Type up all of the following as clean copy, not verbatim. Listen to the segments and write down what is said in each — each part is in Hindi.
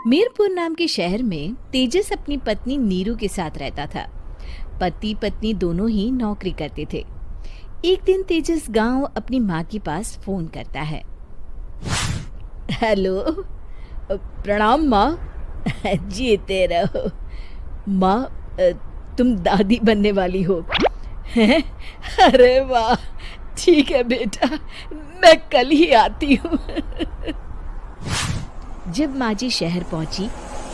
मीरपुर नाम के शहर में तेजस अपनी पत्नी नीरू के साथ रहता था। पति पत्नी दोनों ही नौकरी करते थे। एक दिन तेजस गांव अपनी माँ के पास फोन करता है। हेलो, प्रणाम माँ। जीते रहो माँ, तुम दादी बनने वाली हो हैं? अरे वाह, ठीक है बेटा, मैं कल ही आती हूँ। जब माँ जी शहर पहुंची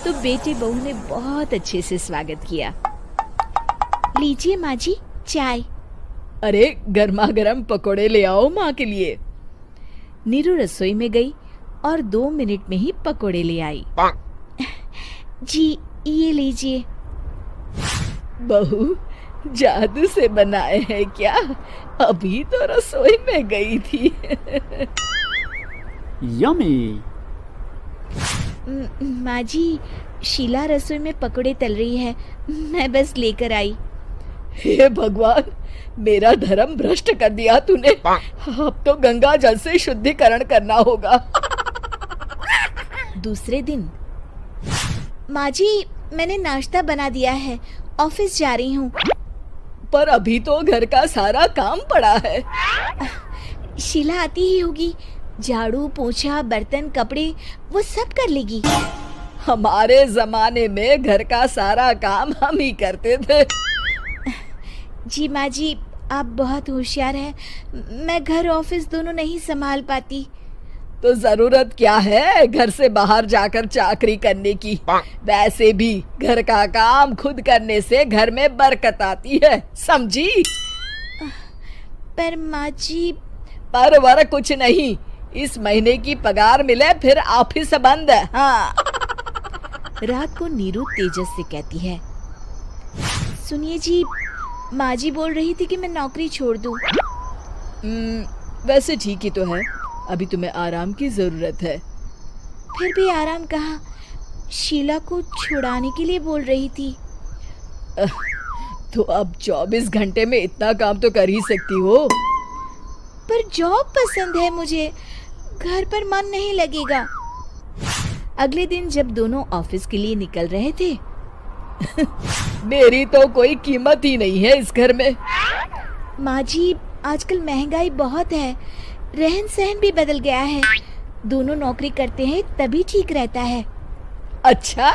तो बेटे बहू ने बहुत अच्छे से स्वागत किया। लीजिए माँ जी, चाय। अरे गर्मा गर्म पकोड़े ले आओ माँ के लिए। नीरू रसोई में गई और 2 मिनट में ही पकोड़े ले आई। जी ये लीजिए। बहू जादू से बनाए हैं क्या? अभी तो रसोई में गई थी। यम्मी। माँ जी, शीला रसोई में पकोड़े तल रही है, मैं बस लेकर आई। हे भगवान, मेरा धर्म भ्रष्ट कर दिया तूने। अब तो गंगा जल से शुद्धिकरण करना होगा। दूसरे दिन, माँ जी मैंने नाश्ता बना दिया है, ऑफिस जा रही हूँ। पर अभी तो घर का सारा काम पड़ा है। शीला आती ही होगी, झाड़ू पोछा बर्तन कपड़े वो सब कर लेगी। हमारे जमाने में घर का सारा काम हम ही करते थे। जी माँ जी, आप बहुत होशियार हैं, मैं घर ऑफिस दोनों नहीं संभाल पाती। तो जरूरत क्या है घर से बाहर जाकर चाकरी करने की? वैसे भी घर का काम खुद करने से घर में बरकत आती है, समझी? पर माँ जी। पर वर कुछ नहीं, इस महीने की पगार मिले फिर ऑफिस बंद है। हाँ। रात को नीरू तेजस से कहती है, सुनिए जी, माँ जी बोल रही थी कि मैं नौकरी छोड़ दूं। वैसे ठीक ही तो है, अभी तुम्हें आराम की जरूरत है। फिर भी आराम कहाँ, शीला को छुड़ाने के लिए बोल रही थी। तो अब 24 घंटे में इतना काम तो कर ही सकती हो। पर जॉब पसंद है मुझे, घर पर मन नहीं लगेगा। अगले दिन जब दोनों ऑफिस के लिए निकल रहे थे, मेरी तो कोई कीमत ही नहीं है इस घर में। माँ जी, आजकल महंगाई बहुत है, रहन सहन भी बदल गया है, दोनों नौकरी करते हैं तभी ठीक रहता है। अच्छा,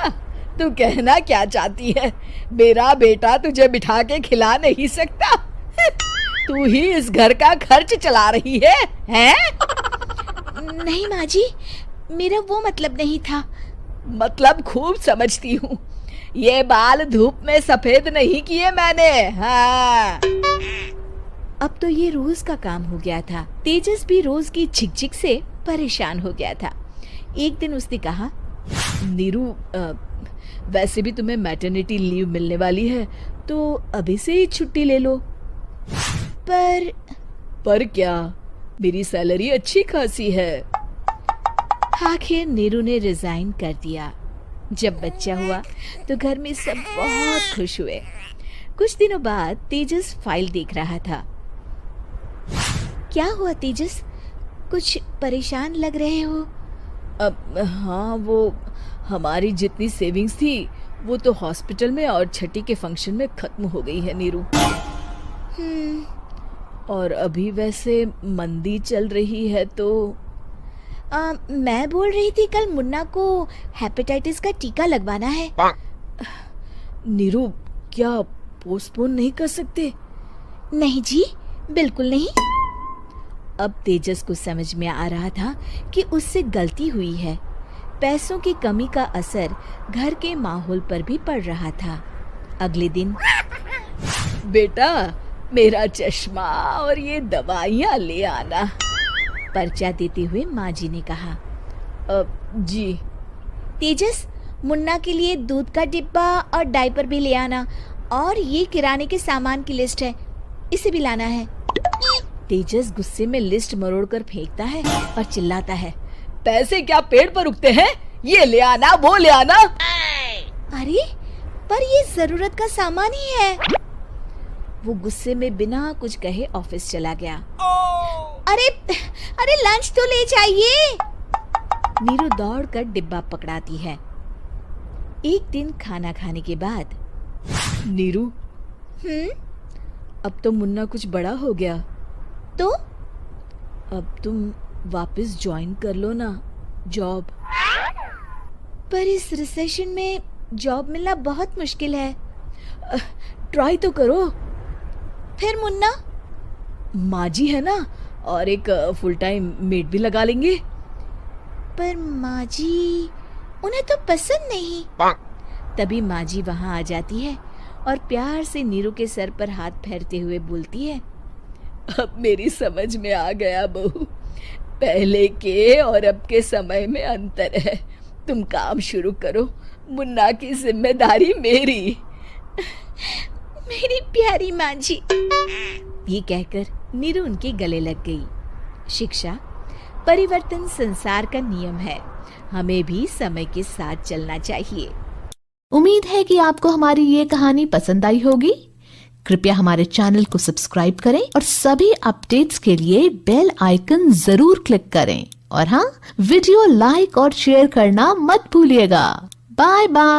तू कहना क्या चाहती है? मेरा बेटा तुझे बिठा के खिला नहीं सकता? तू ही इस घर का खर्च चला रही है, हैं? नहीं माँ जी, मेरा वो मतलब नहीं था। मतलब खूब समझती हूँ, ये बाल धूप में सफेद नहीं किए मैंने। हाँ। अब तो ये रोज का काम हो गया था। तेजस भी रोज की झिकझिक से परेशान हो गया था। एक दिन उसने कहा, नीरू, वैसे भी तुम्हें मैटरनिटी लीव मिलने वाली है, तो अभी से ही छुट्टी ले लो। पर क्या, मेरी सैलरी अच्छी खासी है। आखिर नीरू ने रिजाइन कर दिया। जब बच्चा हुआ तो घर में सब बहुत खुश हुए। कुछ दिनों बाद तेजस फाइल देख रहा था। क्या हुआ तेजस, कुछ परेशान लग रहे हो? हाँ, वो हमारी जितनी सेविंग्स थी वो तो हॉस्पिटल में और छठी के फंक्शन में खत्म हो गई है नीरू। और अभी वैसे मंदी चल रही है तो मैं बोल रही थी कल मुन्ना को हेपेटाइटिस का टीका लगवाना है। नीरू, क्या पोस्टपोन नहीं कर सकते? नहीं जी, बिल्कुल नहीं। अब तेजस को समझ में आ रहा था कि उससे गलती हुई है। पैसों की कमी का असर घर के माहौल पर भी पड़ रहा था। अगले दिन, बेटा मेरा चश्मा और ये दवाइयाँ ले आना, पर्चा देते हुए माँ जी ने कहा। जी। तेजस, मुन्ना के लिए दूध का डिब्बा और डायपर भी ले आना, और ये किराने के सामान की लिस्ट है, इसे भी लाना है। तेजस गुस्से में लिस्ट मरोड़कर फेंकता है और चिल्लाता है, पैसे क्या पेड़ पर उगते हैं? ये ले आना, वो ले आना। अरे पर ये जरूरत का सामान ही है। वो गुस्से में बिना कुछ कहे ऑफिस चला गया। अरे लंच तो ले जाइए। नीरू दौड़कर डिब्बा पकड़ाती है एक दिन खाना खाने के बाद, नीरू, अब तो मुन्ना कुछ बड़ा हो गया, तो अब तुम वापस ज्वाइन कर लो ना जॉब। पर इस रिसेशन में जॉब मिलना बहुत मुश्किल है। ट्राई तो करो। फिर मुन्ना, माँ जी है ना, और एक फुल टाइम मेड भी लगा लेंगे। पर माँ जी, उन्हें तो पसंद नहीं। तभी माँ जी वहाँ आ जाती है और प्यार से नीरू के सर पर हाथ फेरते हुए बोलती है, अब मेरी समझ में आ गया बहू, पहले के और अब के समय में अंतर है। तुम काम शुरू करो, मुन्ना की जिम्मेदारी मेरी। मेरी प्यारी माँ जी, ये कहकर नीरू उनके गले लग गई। शिक्षा, परिवर्तन संसार का नियम है, हमें भी समय के साथ चलना चाहिए। उम्मीद है कि आपको हमारी ये कहानी पसंद आई होगी। कृपया हमारे चैनल को सब्सक्राइब करें और सभी अपडेट्स के लिए बेल आइकन जरूर क्लिक करें। और हाँ, वीडियो लाइक और शेयर करना मत भूलिएगा। Bye bye.